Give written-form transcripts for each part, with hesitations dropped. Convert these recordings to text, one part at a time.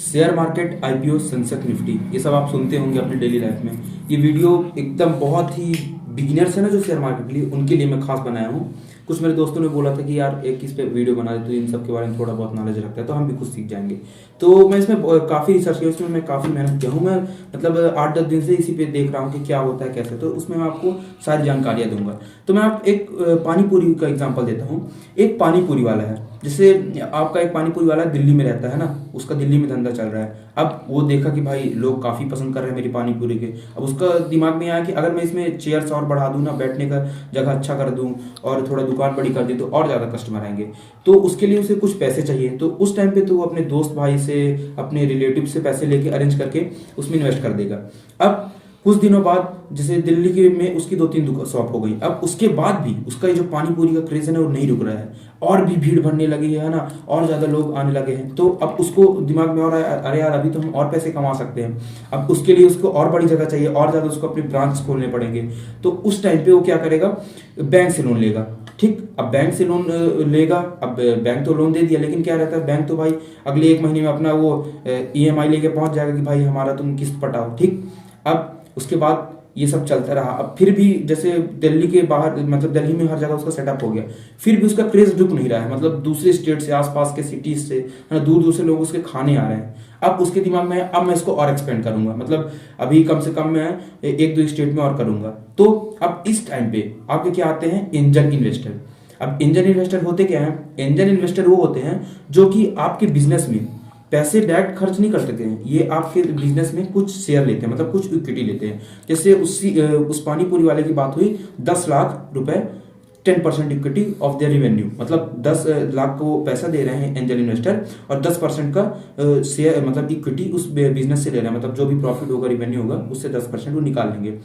Share market, IPO, Sensex, Nifty, ये सब आप सुनते होंगे अपने डेली लाइफ में। ये वीडियो एकदम बहुत ही बिगिनर्स है ना जो शेयर मार्केट के लिए, उनके लिए मैं खास बनाया हूँ। कुछ मेरे दोस्तों ने बोला था कि यार एक इस पे वीडियो बना दे, तो इन सब के बारे में थोड़ा बहुत नॉलेज रखता है तो हम भी कुछ सीख जाएंगे। तो मैं इसमें काफ़ी रिसर्च किया, उसमें मैं काफ़ी मेहनत किया हूँ। मैं मतलब 8-10 दिन से इसी पे देख रहा हूँ कि क्या होता है कैसे, तो उसमें मैं आपको सारी जानकारियाँ दूंगा। तो मैं आप एक पानी पूरी का एग्जाम्पल देता हूँ। एक पानी पूरी वाला है, जैसे आपका एक पानी पूरी वाला दिल्ली में रहता है ना, उसका दिल्ली में धंधा चल रहा है। अब वो देखा कि भाई लोग काफ़ी पसंद कर रहे हैं मेरी पानी पूरी के। अब उसका दिमाग में आया कि अगर मैं इसमें चेयर्स और बढ़ा दूँ ना, बैठने का जगह अच्छा कर दूँ और थोड़ा दुकान बड़ी कर दी तो और ज़्यादा कस्टमर आएंगे। तो उसके लिए उसे कुछ पैसे चाहिए, तो उस टाइम पे तो वो अपने दोस्त भाई से, अपने रिलेटिव से पैसे लेके अरेंज करके उसमें इन्वेस्ट कर देगा। अब कुछ दिनों बाद जैसे दिल्ली के में उसकी 2-3 शॉप हो गई। अब उसके बाद भी उसका ये जो पानी पूरी का क्रेज है ना, वो नहीं रुक रहा है, और भी भीड़ बढ़ने लगी है ना, और ज़्यादा लोग आने लगे हैं। तो अब उसको दिमाग में और आया, अरे यार अभी तो हम और पैसे कमा सकते हैं। अब उसके लिए उसको और बड़ी जगह चाहिए, और ज़्यादा उसको अपने ब्रांच खोलने पड़ेंगे। तो उस टाइम पे वो क्या करेगा, बैंक से लोन लेगा। ठीक, अब बैंक से लोन लेगा। अब बैंक तो लोन दे दिया, लेकिन क्या रहता है, बैंक तो भाई अगले 1 महीने में अपना वो ईएमआई लेके पहुंच जाएगा कि भाई हमारा तुम किस्त पटाओ। ठीक, अब उसके बाद ये सब चलता रहा। अब फिर भी जैसे दिल्ली के बाहर, मतलब दिल्ली में हर जगह उसका सेटअप हो गया, फिर भी उसका क्रेज रुक नहीं रहा है। मतलब दूसरे स्टेट से, आसपास के सिटीज से, है ना, दूर दूर से लोग उसके खाने आ रहे हैं। अब उसके दिमाग में है, अब मैं इसको और एक्सपेंड करूंगा, मतलब अभी कम से कम मैं 1-2 स्टेट में और करूंगा। तो अब इस टाइम पे आपके क्या आते हैं, एंजल इन्वेस्टर। अब एंजल इन्वेस्टर होते क्या हैं, एंजल इन्वेस्टर वो होते हैं जो कि आपके बिजनेस में पैसे डायरेक्ट खर्च नहीं कर सकते हैं। ये आपके बिजनेस में कुछ शेयर लेते हैं, मतलब कुछ इक्विटी लेते हैं। जैसे उस पानी पूरी वाले की बात हुई, 10 लाख रुपए, 10% इक्विटी ऑफ देयर रिवेन्यू, मतलब 10 लाख को पैसा दे रहे हैं एंजल इन्वेस्टर, और 10% का शेयर मतलब इक्विटी उस बिजनेस से ले रहे हैं। मतलब जो भी प्रॉफिट होगा, रिवेन्यू होगा, उससे 10% वो निकाल लेंगे।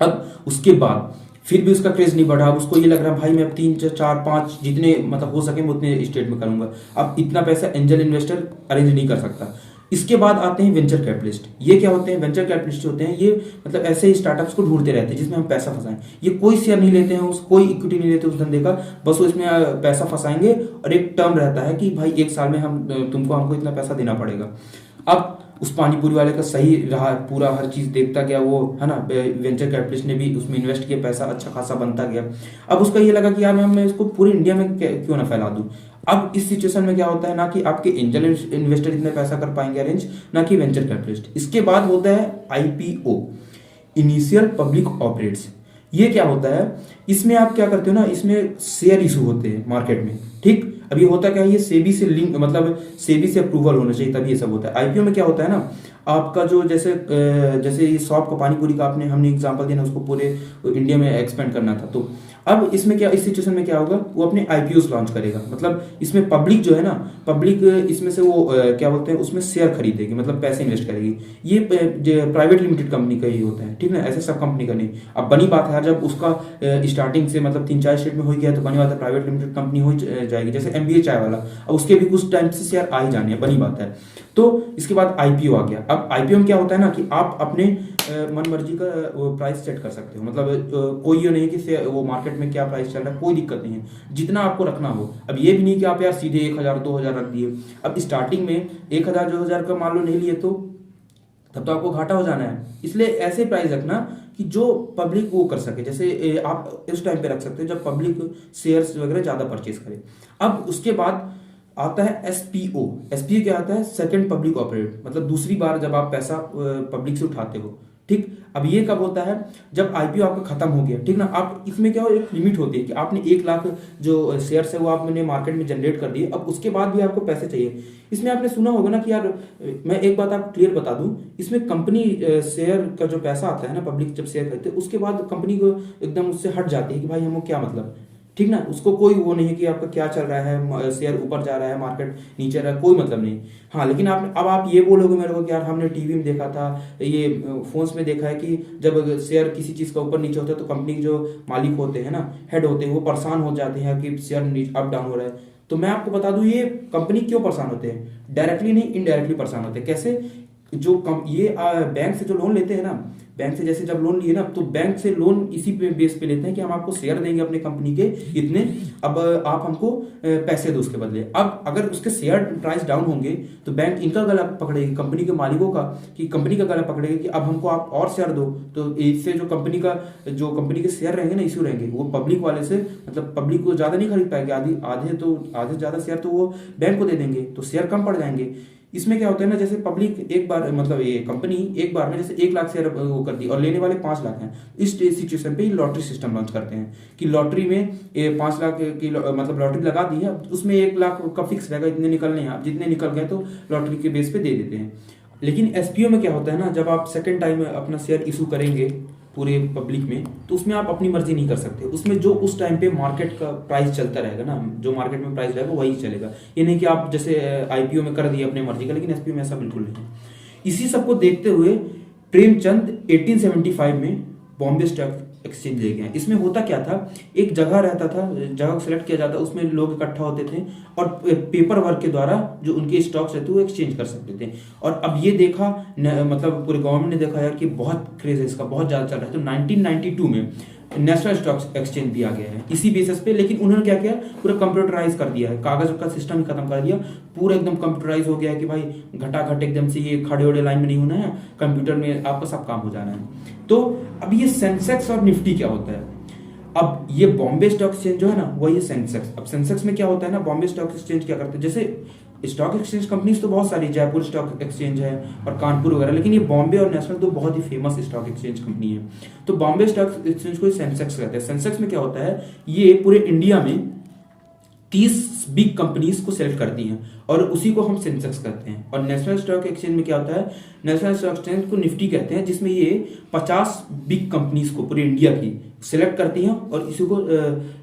अब उसके बाद फिर भी उसका क्रेज नहीं बढ़ा। अब उसको ये लग रहा है भाई मैं अब 3-4-5 जितने मतलब हो सके मैं उतने स्टेट में करूंगा। अब इतना पैसा एंजल इन्वेस्टर अरेंज नहीं कर सकता। इसके बाद आते हैं वेंचर कैपिटलिस्ट। ये क्या होते हैं, वेंचर कैपिटलिस्ट होते हैं ये मतलब ऐसे ही स्टार्टअप्स को ढूंढते रहते हैं जिसमें हम पैसा फंसाएं। ये कोई शेयर नहीं लेते हैं, कोई इक्विटी नहीं लेते उस धंधे का, बस वो इसमें पैसा फंसाएंगे और एक टर्म रहता है कि भाई 1 साल में हम तुमको हमको इतना पैसा देना पड़ेगा। अब उस पानीपुरी वाले का सही रहा, पूरा हर चीज देखता गया वो, है ना, वेंचर कैपिटलिस्ट ने भी उसमें इन्वेस्ट किया, पैसा अच्छा खासा बनता गया। अब उसका ये लगा कि यार मैं इसको पूरे इंडिया में क्यों ना फैला दूं। अब इस सिचुएशन में क्या होता है ना, कि आपके एंजल इन्वेस्टर इतने पैसा कर पाएंगे अरेंज, ना कि वेंचर कैपिटलिस्ट। इसके बाद होता है आईपीओ, इनिशियल पब्लिक ऑफरिंग्स। ये क्या होता है, इसमें आप क्या करते हो ना, इसमें शेयर इशू होते हैं मार्केट में। ठीक, अब ये होता क्या है, ये सेबी से लिंक, मतलब सेबी से अप्रूवल होना चाहिए तभी ये सब होता है। आईपीओ में क्या होता है ना, आपका जो जैसे ये शॉप का पानी पूरी का हमने एग्जांपल दिया ना, उसको पूरे इंडिया में एक्सपेंड करना था। तो अब इसमें क्या, इस सिचुएशन में क्या होगा, वो अपने आईपीओ लॉन्च करेगा। मतलब इसमें पब्लिक जो है ना, पब्लिक इसमें से वो क्या बोलते हैं, उसमें शेयर खरीदेगी, मतलब पैसे इन्वेस्ट करेगी। ये प्राइवेट लिमिटेड कंपनी का ही होता है, ठीक ना, ऐसे सब कंपनी का नहीं। अब बनी बात है यार, जब उसका स्टार्टिंग से मतलब 3-4 स्टेट में हो गया, तो बनी बात है प्राइवेट लिमिटेड कंपनी हो जाएगी, जैसे एमबीए चाय वाला। अब उसके भी कुछ टाइम से शेयर आ ही जाने, बनी बात है। तो इसके बाद आईपीओ आ गया। अब आईपीओ में क्या होता है ना, कि आप अपने मन मर्जी का प्राइस सेट कर सकते हो। मतलब कोई ये नहीं कि वो मार्केट में क्या प्राइस चल रहा है, कोई दिक्कत नहीं है, जितना आपको रखना हो। अब ये भी नहीं कि आप यार सीधे 1,000-2,000 रख दिए। अब स्टार्टिंग में 1,000-2,000 का मान लो नहीं लिए, तो तब तो आपको घाटा हो जाना है। इसलिए ऐसे प्राइस रखना कि जो पब्लिक वो कर सके। जैसे आप इस टाइम पे रख सकते हो जब पब्लिक शेयर्स वगैरह ज्यादा परचेज करे। अब उसके बाद आता है एसपीओ। एसपीओ क्या आता है, सेकंड पब्लिक ऑपरेट, मतलब दूसरी बार जब आप पैसा पब्लिक से उठाते हो। ठीक, अब ये कब होता है, जब आईपीओ आपका खत्म हो गया, ठीक ना। आप इसमें क्या हो, एक लिमिट होती है कि आपने 1 लाख जो शेयर्स है वो आपने मार्केट में जनरेट कर दिए। अब उसके बाद भी आपको पैसे चाहिए। इसमें आपने सुना होगा ना कि यार, मैं एक बात आपको क्लियर बता दूं, इसमें कंपनी शेयर का जो पैसा आता है ना, पब्लिक जब शेयर खरीदते है, उसके बाद कंपनी को एकदम उससे हट जाती है कि भाई हमको क्या मतलब, ठीक ना। उसको कोई वो नहीं है कि आपका क्या चल रहा है, शेयर ऊपर जा रहा है, मार्केट नीचे रहा है, कोई मतलब नहीं। हाँ, लेकिन आप ये बोलोगे मेरे को कि यार हमने टीवी में देखा था, ये फोन्स में देखा है कि जब शेयर किसी चीज का ऊपर नीचे होता है तो कंपनी के जो मालिक होते हैं ना, हेड होते हैं, वो परेशान हो जाते हैं कि शेयर अप डाउन हो रहा है। तो मैं आपको बता दूं, ये कंपनी क्यों परेशान होते हैं, डायरेक्टली नहीं इनडायरेक्टली परेशान होते हैं। कैसे, ये बैंक से जो लोन लेते हैं ना, बैंक से जैसे जब लोन लिए ना, तो बैंक से लोन इसी पे बेस पे लेते हैं कि हम आपको शेयर देंगे अपने कंपनी के इतने, अब आप हमको पैसे दो उसके बदले। अब अगर उसके शेयर प्राइस डाउन होंगे तो बैंक इनका गला पकड़ेगी, कंपनी के मालिकों का, कि कंपनी का गला पकड़ेगी कि अब हमको आप और शेयर दो। तो इससे जो कंपनी के शेयर रहेंगे ना, इश्यू रहेंगे, वो पब्लिक वाले से, मतलब पब्लिक को ज्यादा नहीं खरीद पाएगी, आधे ज्यादा शेयर तो वो बैंक को दे देंगे, तो शेयर कम पड़ जाएंगे। इसमें क्या होता है ना, जैसे पब्लिक एक बार, मतलब ये कंपनी एक बार में जैसे 1 लाख शेयर वो कर दी और लेने वाले 5 लाख हैं, इस सिचुएशन पे लॉटरी सिस्टम लॉन्च करते हैं कि लॉटरी में 5 लाख की मतलब लॉटरी लगा दी है, उसमें 1 लाख का फिक्स रहेगा, इतने निकलने हैं, आप जितने निकल गए तो लॉटरी के बेस पे दे देते हैं। लेकिन एसपीओ में क्या होता है ना, जब आप सेकेंड टाइम अपना शेयर इशू करेंगे पूरे पब्लिक में, तो उसमें आप अपनी मर्जी नहीं कर सकते। उसमें जो उस टाइम पे मार्केट का प्राइस चलता रहेगा ना, जो मार्केट में प्राइस रहेगा वही चलेगा। ये नहीं कि आप जैसे आईपीओ में कर दिए अपने मर्जी का, लेकिन एसपीओ में ऐसा बिल्कुल नहीं। इसी सबको देखते हुए प्रेमचंद 1875 में बॉम्बे स्टॉक एक्सचेंज ले गए। इसमें होता क्या था, एक जगह रहता था, जगह को सिलेक्ट किया जाता, उसमें लोग इकट्ठा होते थे और पेपर वर्क के द्वारा जो उनके स्टॉक्स रहते वो एक्सचेंज कर सकते थे। और अब ये देखा मतलब पूरे गवर्नमेंट ने देखा यार कि बहुत क्रेज है इसका, बहुत ज्यादा चल रहा है, तो 1992 में नेशनल स्टॉक एक्सचेंज भी आ गया है इसी बेसिस पे। लेकिन उन्होंने क्या किया, पूरा कंप्यूटराइज कर दिया है, कागज का सिस्टम ही खत्म कर दिया, पूरा एकदम कंप्यूटराइज हो गया है कि भाई घटाघट एकदम से ये खड़े होड़े लाइन में नहीं होना है, कंप्यूटर में आपका सब काम हो जाना है। तो अब ये सेंसेक्स और निफ्टी क्या होता है, अब ये बॉम्बे स्टॉक एक्सचेंज जो है ना वही है सेंसेक्स। अब सेंसेक्स में क्या होता है ना, बॉम्बे स्टॉक एक्सचेंज क्या करते हैं, जैसे स्टॉक एक्सचेंज कंपनीज तो बहुत सारी, जयपुर स्टॉक एक्सचेंज है और कानपुर वगैरह, लेकिन ये बॉम्बे और नेशनल तो बहुत ही फेमस स्टॉक एक्सचेंज कंपनी है। तो बॉम्बे स्टॉक एक्सचेंज को सेंसेक्स कहते हैं। सेंसेक्स में क्या होता है, ये पूरे इंडिया में 30 बिग कंपनीज को सेलेक्ट करती हैं और उसी को हम सेंसेक्स कहते हैं। और नेशनल स्टॉक एक्सचेंज में क्या होता है, नेशनल स्टॉक एक्सचेंज को निफ्टी कहते हैं, जिसमें ये 50 बिग कंपनीज को पूरी इंडिया की सिलेक्ट करती हैं और इसी को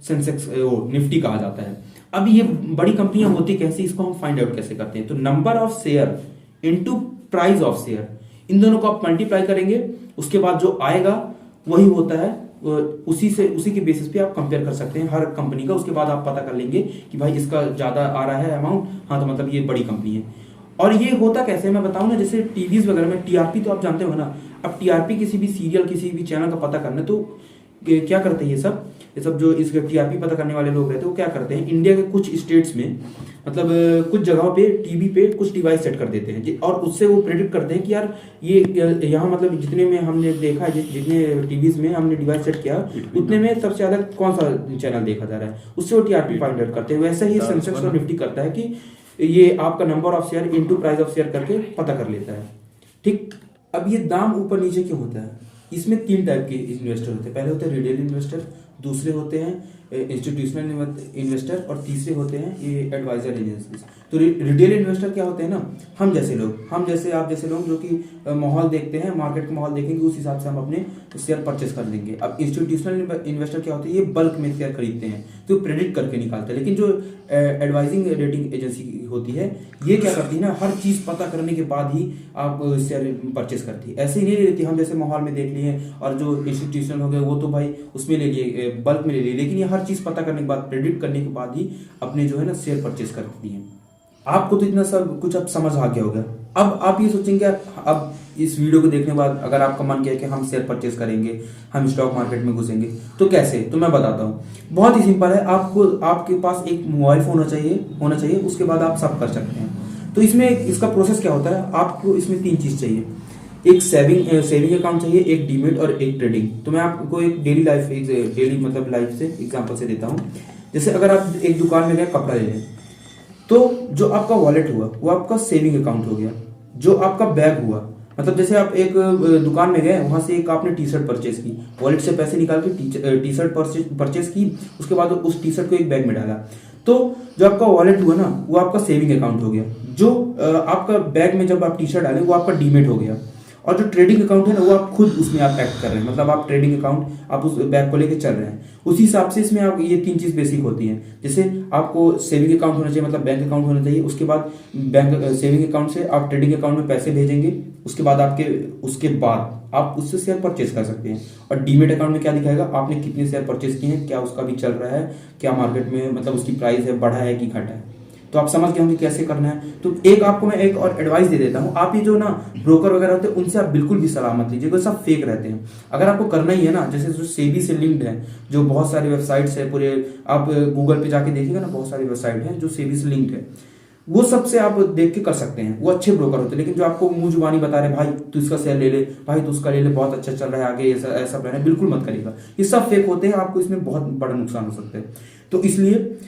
सेंसेक्स निफ्टी कहा जाता है। अब ये बड़ी कंपनियां होती कैसे, इसको हम फाइंड आउट कैसे करते हैं, तो number of share into price of share, इन दोनों को आप मल्टीप्लाई करेंगे, उसके बाद जो आएगा वही होता है, उसी के बेसिस पे आप कंपेयर कर सकते हैं हर कंपनी का। उसके बाद आप पता कर लेंगे कि भाई इसका ज्यादा आ रहा है अमाउंट, हाँ तो मतलब ये बड़ी कंपनी है। और ये होता कैसे मैं बताऊं ना, जैसे टीवीज वगैरह में टीआरपी तो आप जानते हो ना, अब टीआरपी किसी भी सीरियल किसी भी चैनल का पता करना, तो क्या करते हैं ये सब जो इसका टीआरपी पता करने वाले लोग रहते हैं वो क्या करते हैं, इंडिया के कुछ स्टेट्स में मतलब कुछ जगहों पे टीवी पे कुछ डिवाइस सेट कर देते हैं और उससे वो प्रेडिक्ट करते हैं कि यार ये यहाँ मतलब जितने में हमने देखा है, जितने टीवीज में हमने डिवाइस सेट किया उतने में सबसे ज्यादा कौन सा चैनल देखा जा रहा है, उससे वो टीआरपी फाइंड आउट करते हैं। वैसे ही सेंसेक्स और निफ्टी करता है कि ये आपका number of share into price of share करके पता कर लेता है। ठीक, अब ये दाम ऊपर नीचे क्यों होता है, इसमें 3 टाइप के इन्वेस्टर होते हैं। पहले होते हैं रिटेल इन्वेस्टर, दूसरे होते हैं इंस्टीट्यूशनल इन्वेस्टर और तीसरे होते हैं ये एडवाइजर एजेंसीज। तो रिटेल इन्वेस्टर क्या होते हैं ना, हम जैसे लोग, आप जैसे लोग जो कि माहौल देखते हैं, मार्केट का माहौल देखेंगे, उस हिसाब से हम अपने शेयर परचेस कर लेंगे। अब इंस्टीट्यूशनल इन्वेस्टर क्या होते हैं, ये बल्क में शेयर खरीदते हैं तो प्रेडिक्ट करके निकालते हैं। लेकिन जो एडवाइजिंग रेटिंग एजेंसी होती है ये क्या करती है ना, हर चीज पता करने के बाद ही आप शेयर परचेस करती है, ऐसे ही नहीं लेती हम जैसे माहौल में देख लिए और जो इंस्टीट्यूशनल हो गए वो तो भाई उसमें ले लिए, बल्क में ले लिए, लेकिन ये हर चीज पता करने के बाद, प्रेडिक्ट करने के बाद ही अपने जो है ना शेयर परचेस करती है। आपको तो इतना सब कुछ अब समझ आ गया होगा। अब आप ये सोचेंगे अब इस वीडियो को देखने के बाद अगर आपका मन किया कि हम शेयर परचेस करेंगे, हम स्टॉक मार्केट में घुसेंगे, तो कैसे, तो मैं बताता हूँ। बहुत ही सिंपल है, आपके पास एक मोबाइल फोन होना चाहिए, उसके बाद आप सब कर सकते हैं। तो इसमें इसका प्रोसेस क्या होता है, आपको इसमें 3 चीज चाहिए, एक सेविंग अकाउंट चाहिए, एक डीमेट और एक ट्रेडिंग। तो मैं आपको एक डेली मतलब लाइफ से एग्जांपल से देता हूँ। जैसे अगर आप एक दुकान में गए कपड़ा लेने, तो जो आपका वॉलेट हुआ वो आपका सेविंग अकाउंट हो गया। जो आपका बैग हुआ, मतलब जैसे आप एक दुकान में गए, वहां से एक आपने टी शर्ट परचेस की, वॉलेट से पैसे निकाल के टी शर्ट परचेस की, उसके बाद उस टी शर्ट को एक बैग में डाला, तो जो आपका वॉलेट हुआ ना वो आपका सेविंग अकाउंट हो गया। जो आपका बैग में जब आप टी शर्ट डाले वो आपका डीमेट हो गया। और जो ट्रेडिंग अकाउंट है ना वो आप खुद उसमें आप एक्ट कर रहे हैं, मतलब आप ट्रेडिंग अकाउंट आप उस बैग को लेके चल रहे हैं। उसी हिसाब से इसमें आप ये 3 चीज बेसिक होती हैं। जैसे आपको सेविंग अकाउंट होना चाहिए, मतलब बैंक अकाउंट होना चाहिए, उसके बाद सेविंग अकाउंट से आप ट्रेडिंग अकाउंट में पैसे भेजेंगे, उसके बाद आप उससे शेयर परचेस कर सकते हैं। और डीमेट अकाउंट में क्या दिखाएगा, आपने कितने शेयर परचेस किए हैं, क्या उसका भी चल रहा है, क्या मार्केट में मतलब उसकी प्राइस है, बढ़ा है कि घटा है। तो आप समझ गए होंगे कैसे करना है। तो एक आपको मैं एक और एडवाइस दे देता हूँ, आप ये जो ना ब्रोकर वगैरह होते हैं उनसे आप बिल्कुल भी सलाह मत लीजिए, सब फेक रहते हैं। अगर आपको करना ही है ना, जैसे जो सेबी से लिंक्ड है, जो बहुत सारी वेबसाइट्स है पूरे, आप गूगल पे जाके देखिएगा ना, बहुत सारी वेबसाइट है जो सेबी से लिंक्ड है, वो सबसे आप देख के कर सकते हैं, वो अच्छे ब्रोकर होते हैं। लेकिन जो आपको मुंह जुबानी बता रहे भाई तू इसका शेयर ले ले, भाई तू उसका ले ले, बहुत अच्छा चल रहा है आगे, ऐसा ऐसा प्लान है, बिल्कुल मत करिएगा, ये सब फेक होते हैं, आपको इसमें बहुत बड़ा नुकसान हो सकता है। तो इसलिए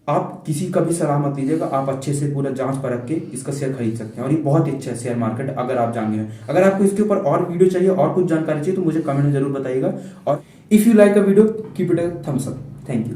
आप किसी का भी सलाह मत लीजिएगा, आप अच्छे से पूरा जांच परख के इसका शेयर खरीद सकते हैं, और ये बहुत ही अच्छा है शेयर मार्केट, अगर आप जान गए। अगर आपको इसके ऊपर और वीडियो चाहिए और कुछ जानकारी चाहिए तो मुझे कमेंट में जरूर बताइएगा, और if you like a video keep it a thumbs up. Thank you.